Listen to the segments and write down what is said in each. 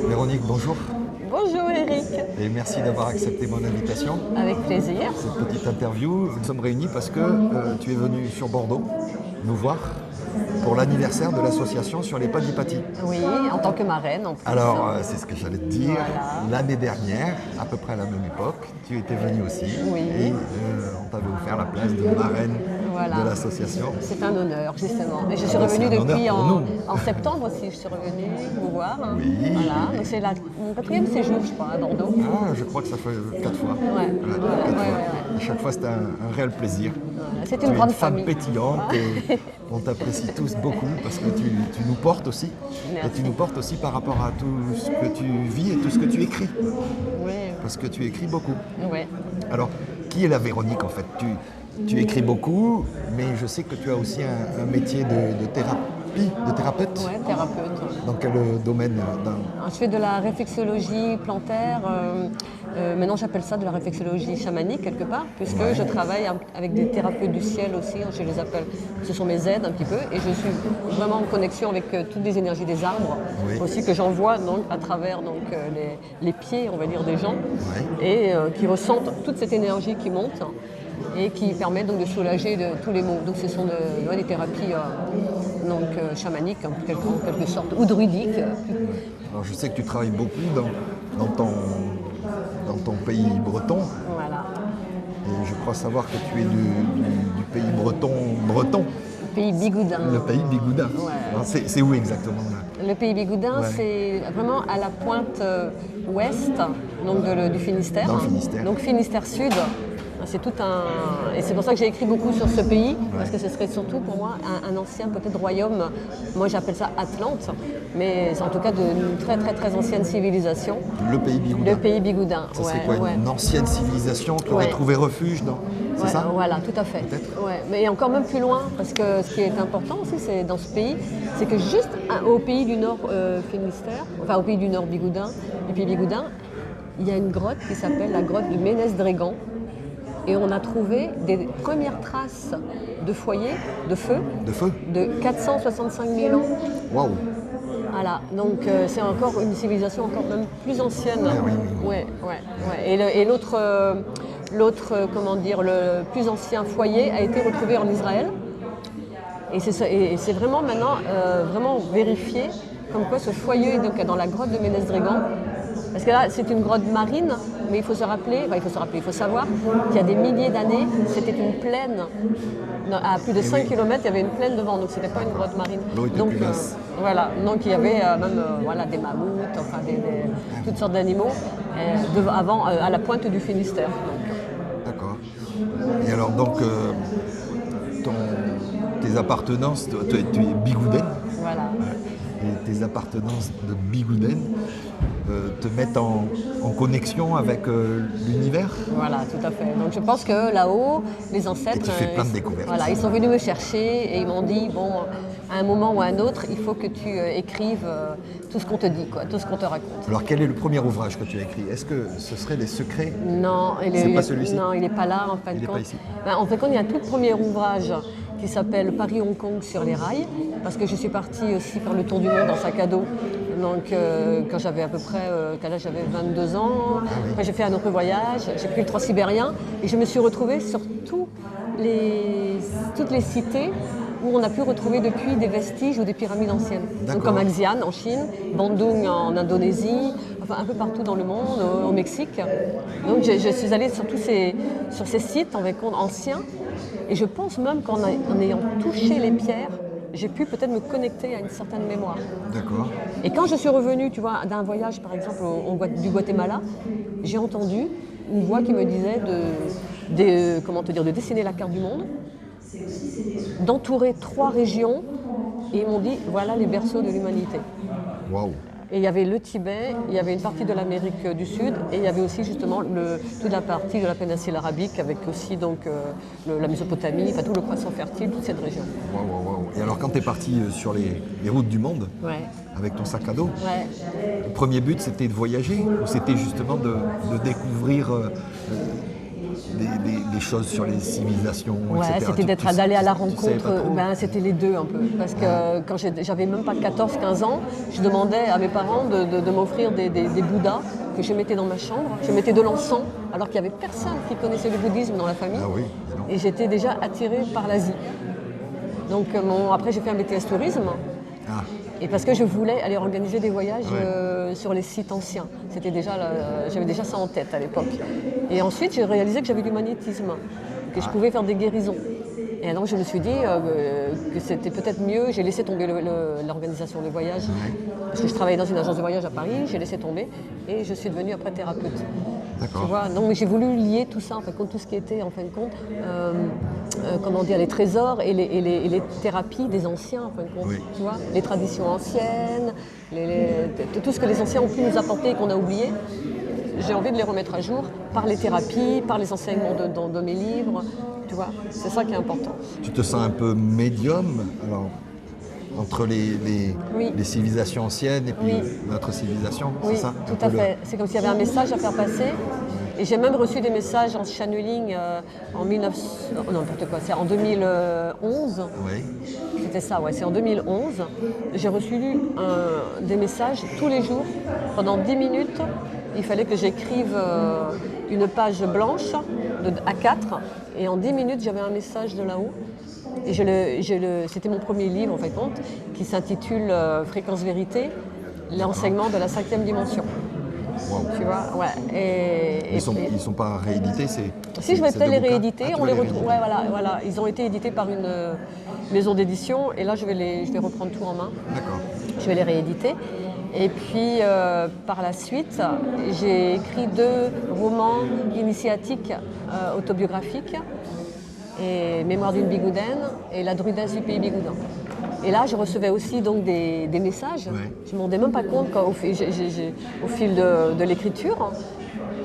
Véronique, bonjour Bonjour Eric, et merci d'avoir accepté mon invitation. avec plaisir. Cette petite interview, nous sommes réunis parce que tu es venu sur Bordeaux nous voir pour l'anniversaire de l'association sur les pas d'Hypatie. Oui, en tant que marraine en plus. Alors, c'est ce que j'allais te dire. Voilà. L'année dernière, à peu près à la même époque, tu étais venu aussi Oui. et on t'avait offert la place de marraine Voilà. de l'association. C'est un honneur justement. Et je suis Ah ben, c'est revenue un honneur depuis pour nous. en septembre aussi, je suis revenue vous voir. Oui. Voilà, donc c'est mon quatrième séjour je crois à Bordeaux. Ah, je crois que ça fait 4 fois. Ouais. Ouais, Ouais, quatre fois. ouais. À chaque fois, c'était un réel plaisir. Voilà, c'est Tu une es grande une femme famille. pétillante et on t'apprécie tous beaucoup parce que tu nous portes aussi. Merci. Et tu nous portes aussi par rapport à tout ce que tu vis et tout ce que tu écris. Oui, Parce que tu écris beaucoup. ouais. Alors, qui est la Véronique en fait? Tu écris beaucoup, mais je sais que tu as aussi un métier de thérapie, de thérapeute. Ouais, thérapeute. Dans quel domaine Je fais de la réflexologie plantaire. Maintenant, j'appelle ça de la réflexologie chamanique quelque part, puisque Ouais. je travaille avec des thérapeutes du ciel aussi. Je les appelle, ce sont mes aides un petit peu, et je suis vraiment en connexion avec toutes les énergies des arbres, Oui. aussi que j'envoie donc à travers les pieds, on va dire, des gens, Ouais. et qui ressentent toute cette énergie qui monte et qui permet donc de soulager de tous les maux. Donc ce sont des thérapies chamaniques en quelque sorte, ou druidiques. Alors, je sais que tu travailles beaucoup dans ton pays breton. Voilà. Et je crois savoir que tu es du pays breton, Pays Bigoudin. le pays bigoudin. Ouais. Alors, c'est où exactement là? Le pays Bigoudin, Ouais. c'est vraiment à la pointe ouest donc du Finistère. Dans le Finistère. Donc Finistère Sud. C'est tout un... Et c'est pour ça que j'ai écrit beaucoup sur ce pays, parce que ce serait surtout pour moi un ancien peut-être royaume, moi j'appelle ça Atlante, mais c'est en tout cas d'une très très très ancienne civilisation. Le pays bigoudin. Le pays Bigoudin. Ça, c'est quoi, une ancienne civilisation qui aurait Ouais. trouvé refuge dans... C'est Ouais, ça? voilà, tout à fait. Peut-être. Ouais. Mais encore même plus loin, parce que ce qui est important aussi, c'est dans ce pays, c'est que juste au pays du Nord Finistère, enfin au pays du Nord Bigoudin, du pays Bigoudin, il y a une grotte qui s'appelle la grotte du Ménez-Drégan. Et on a trouvé des premières traces de foyers, de feu, De feu? de 465 000 ans. Waouh! Voilà, donc c'est encore une civilisation encore même plus ancienne. Oui. Ouais. Et comment dire, le plus ancien foyer a été retrouvé en Israël. Et c'est vraiment maintenant vraiment vérifié comme quoi ce foyer est donc dans la grotte de Ménez-Drégan. Parce que là, c'est une grotte marine, mais il faut savoir qu'il y a des milliers d'années, c'était une plaine. À plus de 5 km, il y avait une plaine devant, donc ce n'était pas une grotte marine. L'eau était plus basse. Voilà, donc il y avait même des mammouths, enfin toutes sortes d'animaux, avant à la pointe du Finistère. D'accord. Et alors donc, tes appartenances, tu es bigoudaine, Voilà. et tes appartenances de bigoudaine te mettent en connexion avec l'univers. Voilà, tout à fait. Donc je pense que là-haut, les ancêtres... Et tu fais plein de découvertes. Voilà, ils sont venus me chercher et ils m'ont dit, bon, à un moment ou à un autre, il faut que tu écrives tout ce qu'on te dit, quoi, tout ce qu'on te raconte. Alors quel est le premier ouvrage que tu as écrit? Est-ce que ce serait Les Secrets? Non, C'est pas celui-ci? Non, il n'est pas là en fin de Il est compte. pas ici. En fin de compte, il y a un tout premier ouvrage qui s'appelle Paris-Hong Kong sur les rails, parce que je suis partie aussi faire le tour du monde en sac à dos. Donc quand j'avais à peu près, quand là j'avais 22 ans, après j'ai fait un autre voyage, j'ai pris le Transsibérien et je me suis retrouvée sur toutes les cités où on a pu retrouver depuis des vestiges ou des pyramides anciennes. Donc comme Xi'an en Chine, Bandung en Indonésie, enfin un peu partout dans le monde, au Mexique. Donc je suis allée sur ces sites anciens et je pense même qu'en ayant touché les pierres, j'ai pu peut-être me connecter à une certaine mémoire. D'accord. Et quand je suis revenue, tu vois, d'un voyage par exemple du Guatemala, j'ai entendu une voix qui me disait de dessiner la carte du monde, d'entourer 3 régions, et ils m'ont dit voilà les berceaux de l'humanité. Waouh! Et il y avait le Tibet, il y avait une partie de l'Amérique du Sud, et il y avait aussi justement toute la partie de la péninsule arabique, avec aussi donc la Mésopotamie, enfin tout le croissant fertile, toute cette région. Waouh. Et alors quand tu es parti sur les routes du monde, Ouais. avec ton sac à dos, Ouais. le premier but c'était de voyager ou c'était justement de découvrir des choses sur les civilisations, Ouais, etc. c'était d'aller à la tu savais rencontre, pas trop c'était les deux un peu. Parce que quand j'avais même pas 14-15 ans, je demandais à mes parents de m'offrir des Bouddhas que je mettais dans ma chambre. Je mettais de l'encens, alors qu'il n'y avait personne qui connaissait le bouddhisme dans la famille. Ah oui, dis donc. Et j'étais déjà attirée par l'Asie. Donc après, j'ai fait un BTS tourisme. Ah, Et parce que je voulais aller organiser des voyages sur les sites anciens. J'avais déjà ça en tête à l'époque. Et ensuite, j'ai réalisé que j'avais du magnétisme, que je pouvais faire des guérisons. Et donc, je me suis dit que c'était peut-être mieux. J'ai laissé tomber l'organisation des voyages. Parce que je travaillais dans une agence de voyage à Paris, j'ai laissé tomber. Et je suis devenue après thérapeute. d'accord. Tu vois, donc mais j'ai voulu lier tout ça, en fin de compte, tout ce qui était, en fin de compte, comment dire, les trésors et les thérapies des anciens, en fin de compte. Oui. Tu vois, les traditions anciennes, tout ce que les anciens ont pu nous apporter et qu'on a oublié. J'ai envie de les remettre à jour par les thérapies, par les enseignements de mes livres. Tu vois, c'est ça qui est important. Tu te sens un peu médium, alors, entre les civilisations anciennes et puis notre civilisation, Oui, c'est ça? tout Un peu à fait. C'est comme s'il y avait un message à faire passer. Et j'ai même reçu des messages en channeling en 2011. Oui, C'était ça, ouais, c'est en 2011. J'ai reçu des messages tous les jours. Pendant 10 minutes, il fallait que j'écrive une page blanche de A4. Et en 10 minutes, j'avais un message de là-haut. Et c'était mon premier livre, en fait, qui s'intitule Fréquence Vérité, l'enseignement de la 5e dimension. wow. Tu vois, ouais. Ils sont pas réédités, c'est. Si je vais c'est peut-être deux les bouquins. rééditer, Ah, tu on vas les retrouve. rééditer. Ouais, voilà. Ils ont été édités par une maison d'édition et là je vais reprendre tout en main. D'accord. Je vais les rééditer. Et puis par la suite, j'ai écrit 2 romans initiatiques autobiographiques, et Mémoire d'une bigoudaine et La druidesse du pays bigoudin. Et là, je recevais aussi donc des messages. Ouais. Je ne me rendais même pas compte au fil de l'écriture.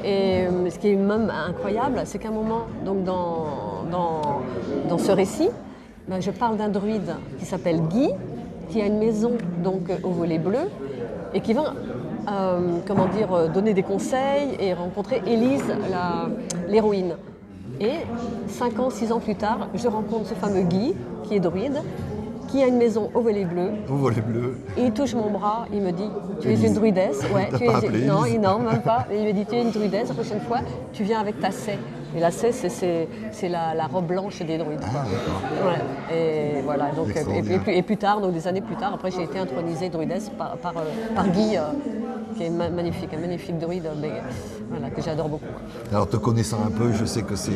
Et ce qui est même incroyable, c'est qu'à un moment, donc dans ce récit, ben, je parle d'un druide qui s'appelle Guy, qui a une maison donc au volet bleu et qui va donner des conseils et rencontrer Élise, l'héroïne. Et 5 ans, 6 ans plus tard, je rencontre ce fameux Guy, qui est druide, qui a une maison au volet bleu. Au volet bleu. Il touche mon bras, il me dit tu es Élise. une druidesse. Ouais, T'as pas appelé non, Élise. non, même pas. Et il me dit tu es une druidesse, la prochaine fois tu viens avec ta sey. Et la sey, c'est la robe blanche des druides. Ah, d'accord. Ouais. Et voilà. Donc, Extraordinaire. et plus tard, donc des années plus tard, après j'ai été intronisée druidesse par Guy, qui est un magnifique druide, mais voilà, que j'adore beaucoup. Alors, te connaissant un peu, je sais que c'est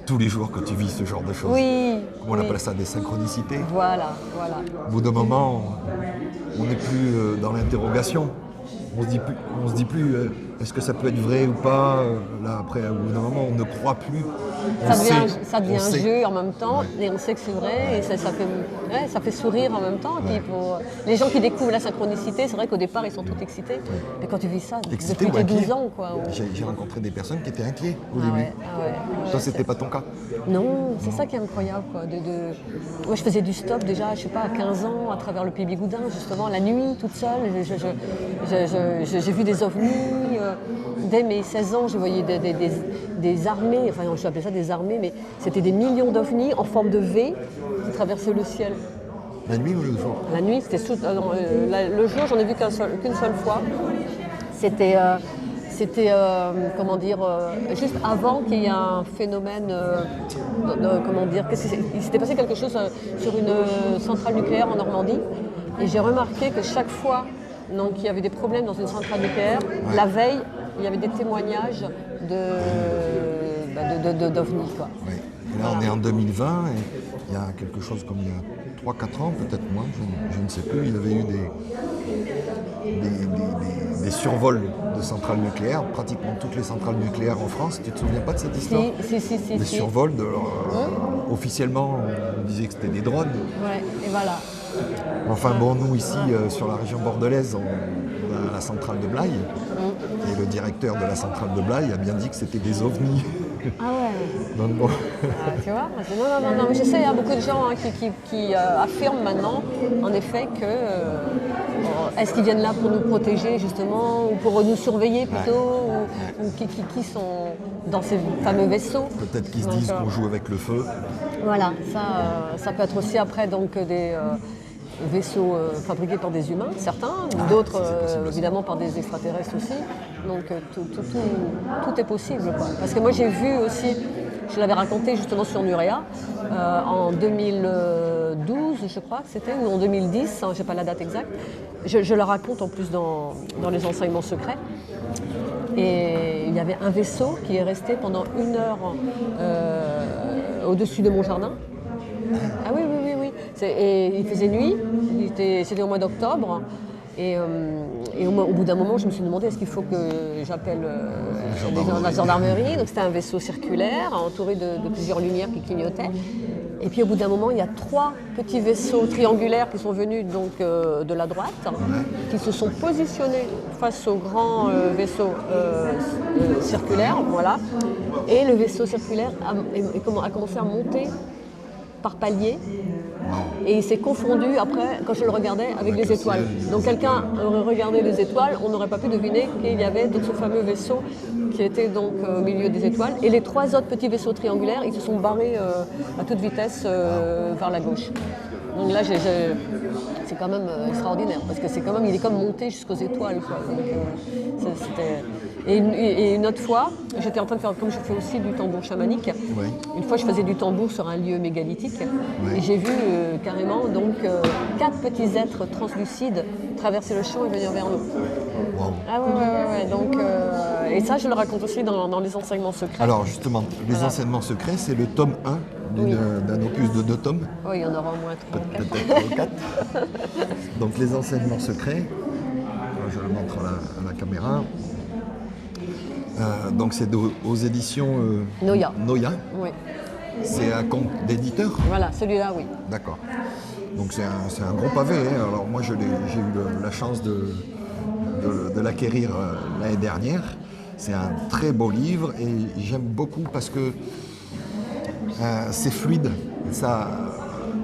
tous les jours que tu vis ce genre de choses. Oui. Comment on appelle ça, des synchronicités. Voilà. Au bout d'un moment, on n'est plus dans l'interrogation. On se dit plus est-ce que ça peut être vrai ou pas. Là, après, au bout d'un moment, on ne croit plus. Ça devient un jeu en même temps, et on sait que c'est vrai, et ça fait sourire en même temps. Et puis les gens qui découvrent la synchronicité, c'est vrai qu'au départ, ils sont tous excités. Mais quand tu vis ça Excité depuis ou tes inquiet. 12 ans, quoi. J'ai rencontré des personnes qui étaient inquiets au début. Ouais. Toi, c'était pas ton cas. Non, c'est ça qui est incroyable, quoi. Moi, je faisais du stop déjà, je sais pas, à 15 ans, à travers le pays bigoudin, justement, la nuit, toute seule. J'ai vu des ovnis. Dès mes 16 ans, je voyais des armées, enfin, je appelais ça des armées, mais c'était des millions d'ovnis en forme de V qui traversaient le ciel. La nuit ou le jour? La nuit, c'était le jour, j'en ai vu qu'une seule fois. C'était juste avant qu'il y ait un phénomène, il s'était passé quelque chose sur une centrale nucléaire en Normandie. Et j'ai remarqué que chaque fois qu'il y avait des problèmes dans une centrale nucléaire, la veille, il y avait des témoignages d'ovnis, quoi. Oui. Et là, on est en 2020 et il y a quelque chose comme il y a 3-4 ans, peut-être moins, je ne sais plus, il y avait eu des survols de centrales nucléaires, pratiquement toutes les centrales nucléaires en France. Tu te souviens pas de cette histoire? Si. Des survols, officiellement, on disait que c'était des drones. Ouais, et voilà. Enfin bon, nous ici, sur la région bordelaise, on a la centrale de Blaye. Et le directeur de la centrale de Blaye a bien dit que c'était des ovnis. Ah ouais. Donc, bon. Tu vois? Non, mais je sais, il y a beaucoup de gens qui affirment maintenant, en effet, que est-ce qu'ils viennent là pour nous protéger justement, ou pour nous surveiller plutôt, ou qui sont dans ces fameux vaisseaux. Peut-être qu'ils se Donc, disent qu'on joue avec le feu. voilà, ça peut être aussi après donc des vaisseaux fabriqués par des humains, certains, d'autres c'est possible aussi. évidemment par des extraterrestres aussi. Donc tout est possible, quoi. Parce que moi j'ai vu aussi, je l'avais raconté justement sur Nurea, en 2012 je crois que c'était, ou en 2010, hein, j'ai pas la date exacte. Je le raconte en plus dans les enseignements secrets. Et il y avait un vaisseau qui est resté pendant 1 heure au-dessus de mon jardin. Ah oui. Et il faisait nuit, c'était au mois d'octobre. Et au bout d'un moment, je me suis demandé est-ce qu'il faut que j'appelle la gendarmerie. Donc c'était un vaisseau circulaire entouré de plusieurs lumières qui clignotaient. Et puis au bout d'un moment, il y a 3 petits vaisseaux triangulaires qui sont venus donc, de la droite, qui se sont positionnés face au grand vaisseau circulaire. Voilà. Et le vaisseau circulaire a commencé à monter par paliers. Et il s'est confondu après, quand je le regardais, avec les étoiles. Donc quelqu'un aurait regardé les étoiles, on n'aurait pas pu deviner qu'il y avait donc ce fameux vaisseau qui était donc au milieu des étoiles. Et les 3 autres petits vaisseaux triangulaires, ils se sont barrés à toute vitesse vers la gauche. Donc là, c'est quand même extraordinaire, parce que il est comme monté jusqu'aux étoiles, quoi. Donc, et une autre fois, j'étais en train de faire, comme je fais aussi du tambour chamanique, une fois je faisais du tambour sur un lieu mégalithique, et j'ai vu carrément donc 4 petits êtres translucides traverser le champ et venir vers nous. Wow. Ah ouais. Donc, et ça, je le raconte aussi dans les enseignements secrets. Alors justement, les enseignements secrets, c'est le tome 1 d'un opus de 2 tomes. Oui, il y en aura au moins 3 ou 4. Peut-être 4. Donc les enseignements secrets, je le montre à la caméra. Donc c'est aux éditions Noya. Oui. C'est un compte d'éditeur. Voilà, celui-là, oui. D'accord. Donc c'est un gros pavé. Hein. Alors moi j'ai eu la chance de l'acquérir l'année dernière. C'est un très beau livre et j'aime beaucoup parce que c'est fluide.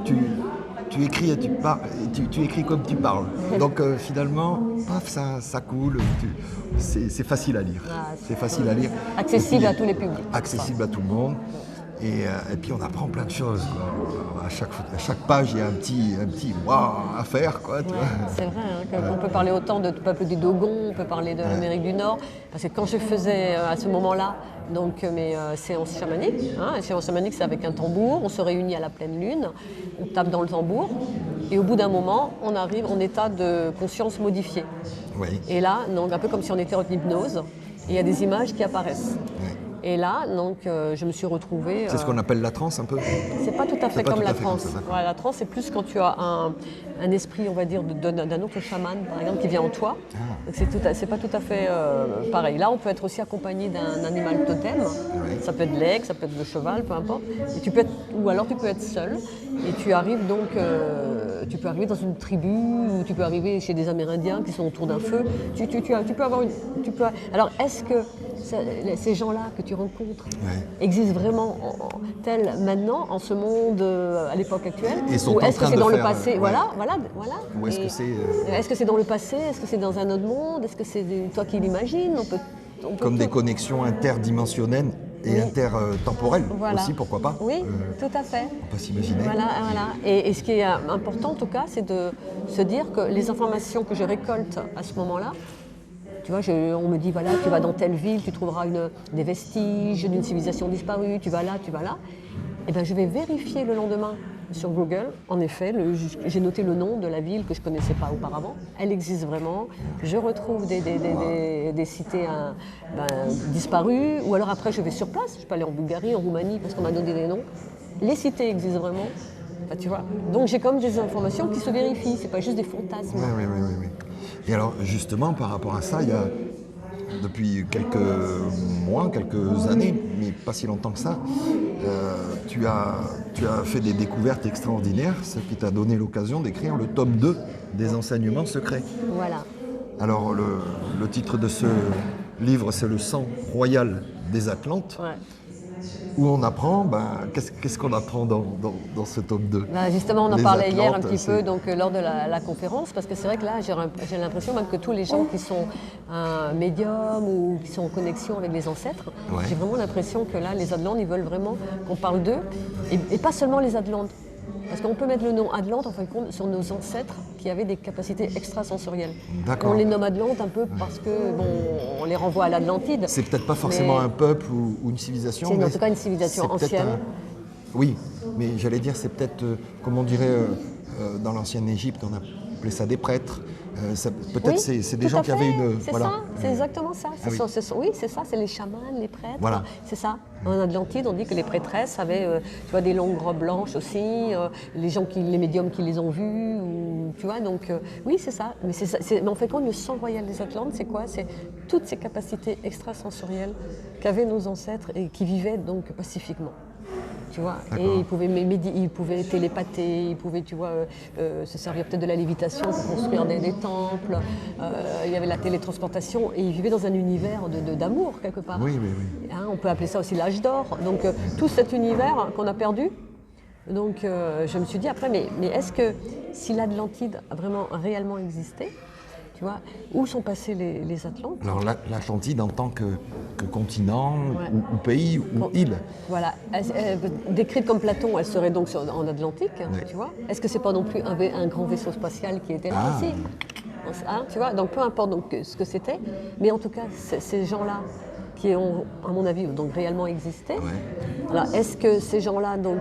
Tu écris et tu écris comme tu parles. Donc finalement, paf, ça coule. C'est facile à lire. C'est facile à lire. Accessible à tous les publics. Accessible à tout le monde. Et puis on apprend plein de choses, quoi. À chaque page, il y a un petit waouh à faire, quoi. Tu vois. C'est vrai, on peut parler autant de peuple des Dogons, on peut parler de l'Amérique du Nord, parce que quand je faisais à ce moment-là donc mes séances chamaniques, les séances chamaniques c'est avec un tambour, on se réunit à la pleine lune, on tape dans le tambour, et au bout d'un moment, on arrive en état de conscience modifiée. Oui. Et là, donc un peu comme si on était en hypnose, il y a des images qui apparaissent. Oui. Et là, donc, je me suis retrouvée... C'est ce qu'on appelle la transe, un peu. C'est pas tout à fait comme la transe. Ça, voilà, la transe, c'est plus quand tu as un esprit, on va dire, d'un autre chaman, par exemple, qui vient en toi. Donc c'est pas tout à fait pareil. Là, on peut être aussi accompagné d'un animal totem. Ça peut être l'aigle, ça peut être le cheval, peu importe. Et ou alors tu peux être seul. Et tu arrives donc... tu peux arriver dans une tribu, ou tu peux arriver chez des Amérindiens qui sont autour d'un feu. Tu peux avoir alors, est-ce que ces gens-là que tu rencontres existent vraiment tels maintenant, en ce monde, à l'époque actuelle, ou est-ce que c'est dans le passé? Voilà. Ou est-ce que c'est... Est-ce que c'est dans le passé? Est-ce que c'est dans un autre monde? Est-ce que c'est toi qui l'imagines? Comme des connexions interdimensionnelles et intertemporelles aussi, pourquoi pas? Oui, tout à fait. On peut s'imaginer. Voilà. Et ce qui est important, en tout cas, c'est de se dire que les informations que je récolte à ce moment-là, tu vois, on me dit, voilà, tu vas dans telle ville, tu trouveras des vestiges d'une civilisation disparue, tu vas là. Et bien, je vais vérifier le lendemain sur Google. En effet, j'ai noté le nom de la ville que je ne connaissais pas auparavant. Elle existe vraiment. Je retrouve des cités disparues. Ou alors après, je vais sur place. Je peux aller en Bulgarie, en Roumanie, parce qu'on m'a donné des noms. Les cités existent vraiment. Enfin, tu vois. Donc j'ai comme des informations qui se vérifient. C'est pas juste des fantasmes. Oui. Et alors, justement, par rapport à ça, il y a, depuis quelques mois, quelques années, mais pas si longtemps que ça, tu as fait des découvertes extraordinaires, ce qui t'a donné l'occasion d'écrire le tome 2 des enseignements secrets. Voilà. Alors, le titre de ce livre, c'est Le sang royal des Atlantes. Ouais. où on apprend, qu'est-ce qu'on apprend dans ce tome 2? Justement, on en Les parlait hier un Atlantes, petit c'est- peu donc, lors de la conférence, parce que c'est vrai que là, j'ai l'impression même que tous les gens qui sont médiums ou qui sont en connexion avec les ancêtres, Ouais. j'ai vraiment l'impression que là, les Atlantes, ils veulent vraiment qu'on parle d'eux, et pas seulement les Atlantes. Parce qu'on peut mettre le nom Atlante en fin de compte sur nos ancêtres qui avaient des capacités extrasensorielles. D'accord. On les nomme Atlantes un peu parce que bon, on les renvoie à l'Atlantide. C'est peut-être pas forcément Mais un peuple ou une civilisation. c'est en mais tout cas une civilisation c'est peut-être ancienne. Oui, mais j'allais dire, c'est peut-être, comme on dirait dans l'ancienne Égypte, on appelait ça des prêtres. Peut-être c'est des tout gens à qui fait, avaient une. c'est Voilà. ça, c'est exactement ça. Ah oui. Oui, c'est ça, c'est les chamans, les prêtres. Voilà. C'est ça. En Atlantide, on dit que les prêtresses avaient tu vois, des longues robes blanches aussi, les médiums qui les ont vues, tu vois, donc oui, c'est ça. Mais, mais en fait, quand le sang royal des Atlantes, c'est quoi? C'est toutes ces capacités extrasensorielles qu'avaient nos ancêtres et qui vivaient donc pacifiquement. Tu vois, et ils pouvaient télépather, ils pouvaient, tu vois, se servir peut-être de la lévitation pour construire des temples. Il y avait la télétransportation et ils vivaient dans un univers d'amour quelque part. Oui. Hein, on peut appeler ça aussi l'âge d'or. Donc tout cet univers qu'on a perdu. Donc je me suis dit après, mais est-ce que si l'Atlantide a vraiment réellement existé, tu vois, où sont passés les Atlantes? Alors l'Atlantide en tant que continent Ouais. ou pays ou île. Voilà, décrite comme Platon, elle serait donc en Atlantique, Ouais. tu vois. Est-ce que c'est pas non plus un grand vaisseau spatial qui était là Ah. aussi? Hein, tu vois, donc peu importe donc, ce que c'était, mais en tout cas, ces gens-là qui ont, à mon avis, donc réellement existé. Ouais. Alors, est-ce que ces gens-là, donc,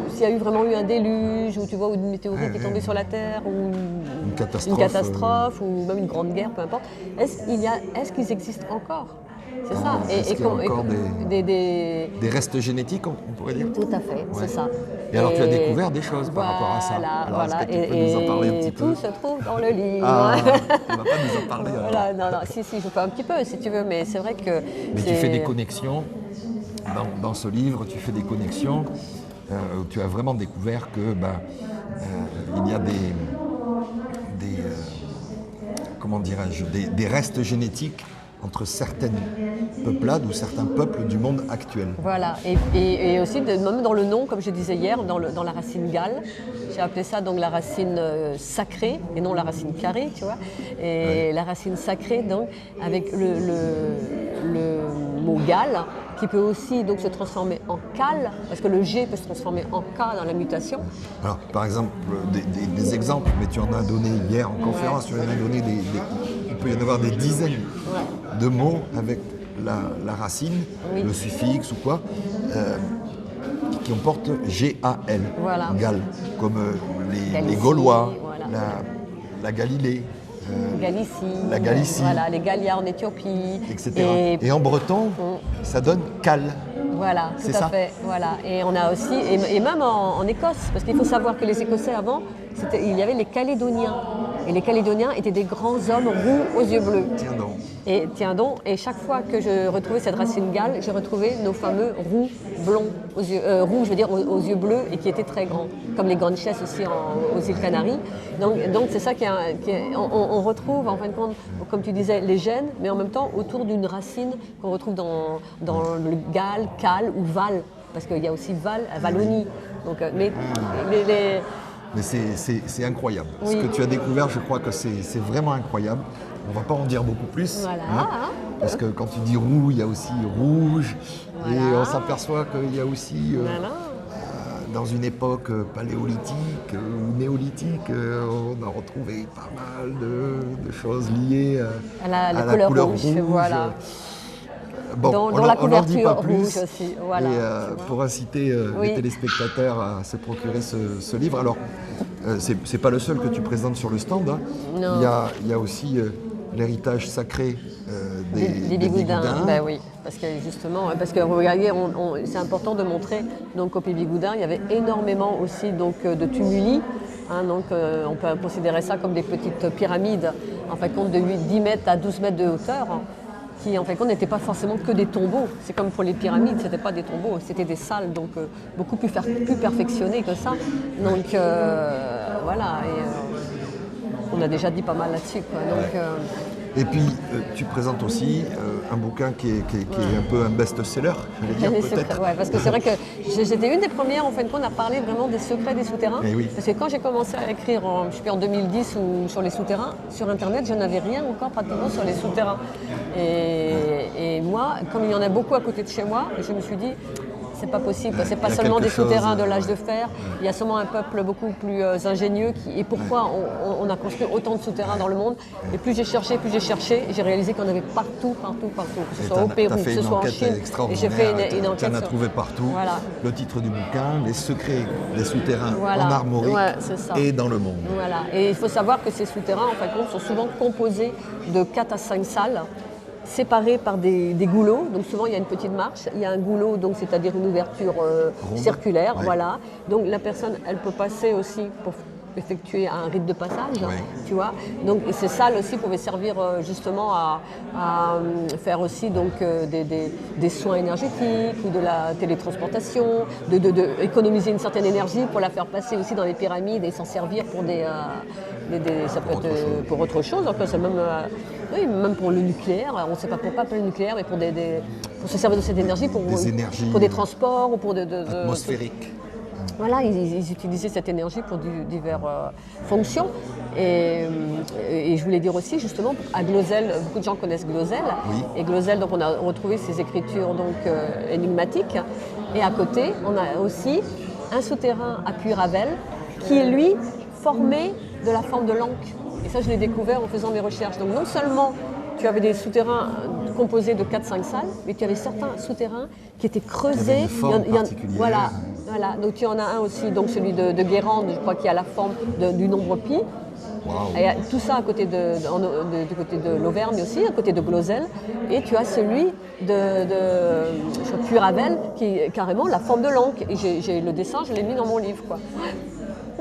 s'il y a eu vraiment eu un déluge, ou tu vois, ou une météorite qui est tombée sur la Terre, ou Une une catastrophe, ou même une grande guerre, peu importe, est-ce qu'ils existent encore? C'est ça. Est-ce qu'il y a encore des des restes génétiques, on pourrait dire? Tout à fait, Ouais. c'est ça. Et alors tu as découvert des choses par rapport à ça. Alors est-ce que tu peux nous en parler un petit peu? Tout se trouve dans le livre. Ah, tu vas pas nous en parler alors. Voilà, non, si, je peux un petit peu si tu veux, mais c'est vrai que. Mais tu fais des connexions dans ce livre, tu fais des connexions où tu as vraiment découvert que il y a comment dirais-je, des restes génétiques entre certaines peuplades ou certains peuples du monde actuel. Voilà, et aussi même dans le nom, comme je disais hier, dans la racine gale, j'ai appelé ça donc la racine sacrée et non la racine carrée, tu vois. Et la racine sacrée, donc, avec le mot gale, qui peut aussi donc se transformer en cal, parce que le G peut se transformer en K dans la mutation. Alors, par exemple, des exemples, mais tu en as donné hier en conférence, tu en as donné il peut y en avoir des dizaines de mots avec la racine, le suffixe ou quoi, qui comportent G-A-L, Voilà. Galles, comme les Galicie, Gaulois, voilà. la Galilée, La Galicie, voilà, les Gallias en Éthiopie, etc. Et en breton, ça donne Cal. Voilà, tout C'est à ça. fait. Voilà. Et on a aussi, et même en Écosse, parce qu'il faut savoir que les Écossais avant, il y avait les Calédoniens. Et les Calédoniens étaient des grands hommes roux aux yeux bleus. Tiens donc. Et chaque fois que je retrouvais cette racine gale, j'ai retrouvé nos fameux roux blonds, roux, je veux dire, aux yeux bleus et qui étaient très grands, comme les Guanches aussi aux îles Canaries. Donc c'est ça on retrouve, en fin de compte, comme tu disais, les gènes, mais en même temps autour d'une racine qu'on retrouve dans le Galles, Cal ou Val, parce qu'il y a aussi Wallonie. Donc, Mais c'est incroyable. Oui. Ce que tu as découvert, je crois que c'est vraiment incroyable. On ne va pas en dire beaucoup plus. Voilà. Parce que quand tu dis roux, il y a aussi rouge. Voilà. Et on s'aperçoit qu'il y a aussi, Voilà. dans une époque paléolithique ou néolithique, on a retrouvé pas mal de choses liées À la couleur rouge, rouge. voilà. Bon, Dans la on n'en dit pas couverture plus. rouge aussi, voilà, Et tu vois. pour inciter Oui. les téléspectateurs à se procurer ce livre. Alors, c'est pas le seul que tu présentes sur le stand. Hein. Non. Il y a aussi l'héritage sacré des Bigoudins. Bigoudins. Ben oui, parce que regardez, c'est important de montrer donc au Pays Bigoudin, il y avait énormément aussi donc de tumuli. Hein, donc on peut considérer ça comme des petites pyramides, en fin de compte de 10 mètres à 12 mètres de hauteur, hein, qui en fin de compte n'étaient pas forcément que des tombeaux. C'est comme pour les pyramides, c'était pas des tombeaux, c'était des salles donc beaucoup plus perfectionnées que ça. Donc voilà, et on a déjà dit pas mal là-dessus, quoi. Donc, Et puis, tu présentes aussi un bouquin qui est un peu un best-seller, je vais dire Les peut-être. secrets, ouais, parce que c'est vrai que j'étais une des premières en fin de compte à parler vraiment des secrets des souterrains. Eh oui. Parce que quand j'ai commencé à écrire, je sais plus, en 2010 ou sur les souterrains, sur Internet, je n'avais rien encore pratiquement sur les souterrains. Et moi, comme il y en a beaucoup à côté de chez moi, je me suis dit, c'est pas possible, c'est pas Il y a seulement quelque des souterrains chose, de l'âge de fer, il y a sûrement un peuple beaucoup plus ingénieux et pourquoi on a construit autant de souterrains dans le monde. Et plus j'ai cherché, j'ai réalisé qu'on avait partout, que ce soit au Pérou, que ce soit en Chine. Et j'ai fait une Tu enquête en as sur... trouvé partout. Voilà. Le titre du bouquin, les secrets des souterrains Voilà. en Armorique Ouais, c'est ça. et dans le monde. Voilà. Et il faut savoir que ces souterrains, en fin de compte, sont souvent composés de 4 à 5 salles, séparées par des goulots. Donc souvent, il y a une petite marche. Il y a un goulot, donc c'est-à-dire une ouverture circulaire. Ouais. Voilà. Donc la personne, elle peut passer aussi pour effectuer un rite de passage, Ouais. tu vois. Donc et ces salles aussi pouvaient servir justement à faire aussi donc des soins énergétiques ou de la télétransportation, de économiser une certaine énergie pour la faire passer aussi dans les pyramides et s'en servir pour ça peut être pour autre chose. Donc c'est même oui, même pour le nucléaire. On ne sait pas pourquoi le nucléaire, mais pour se servir de cette énergie pour des transports ou pour Atmosphériques. voilà, ils utilisaient cette énergie pour diverses fonctions. Et je voulais dire aussi, justement, à Glosel, beaucoup de gens connaissent Glosel. Oui. Et Glosel, donc, on a retrouvé ses écritures donc, énigmatiques. Et à côté, on a aussi un souterrain à Puy-Ravel qui est, lui, formé de la forme de l'encre. Et ça, je l'ai découvert en faisant mes recherches. Donc non seulement tu avais des souterrains composés de 4-5 salles, mais tu avais certains souterrains qui étaient creusés. Qui avaient une forme particulière. Voilà. Donc tu en as un aussi, donc celui de Guérande, je crois, qui a la forme du nombre pi. Wow. Et tout ça à côté du côté de l'Auvergne aussi, à côté de Glosel. Et tu as celui de Puy-Ravel, qui est carrément la forme de l'encre. Et j'ai le dessin, je l'ai mis dans mon livre, quoi.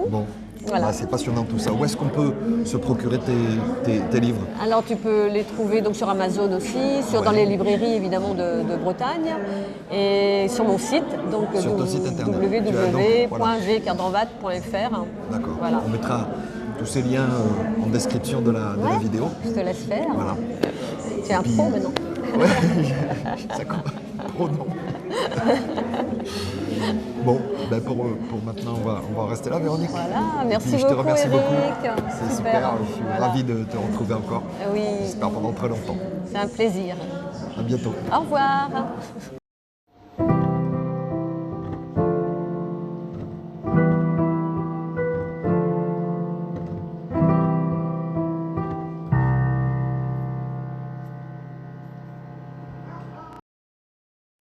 Bon. Voilà. Bah, c'est passionnant tout ça. Où est-ce qu'on peut se procurer tes livres? Alors tu peux les trouver donc sur Amazon aussi, dans les librairies évidemment de Bretagne et sur mon site, donc sur ton site internet. www.vcardranvat.fr. D'accord. Voilà. On mettra tous ces liens en description de la vidéo. Je te laisse faire. Voilà. Tu es un pro maintenant. Ouais, ça compte. Pro non. Bon, ben pour maintenant, on va en rester là, Véronique. Voilà, merci beaucoup. Je te remercie Eric. beaucoup. C'est super. Je suis ravi de te retrouver encore. Oui. J'espère pendant très longtemps. C'est un plaisir. À bientôt. Au revoir.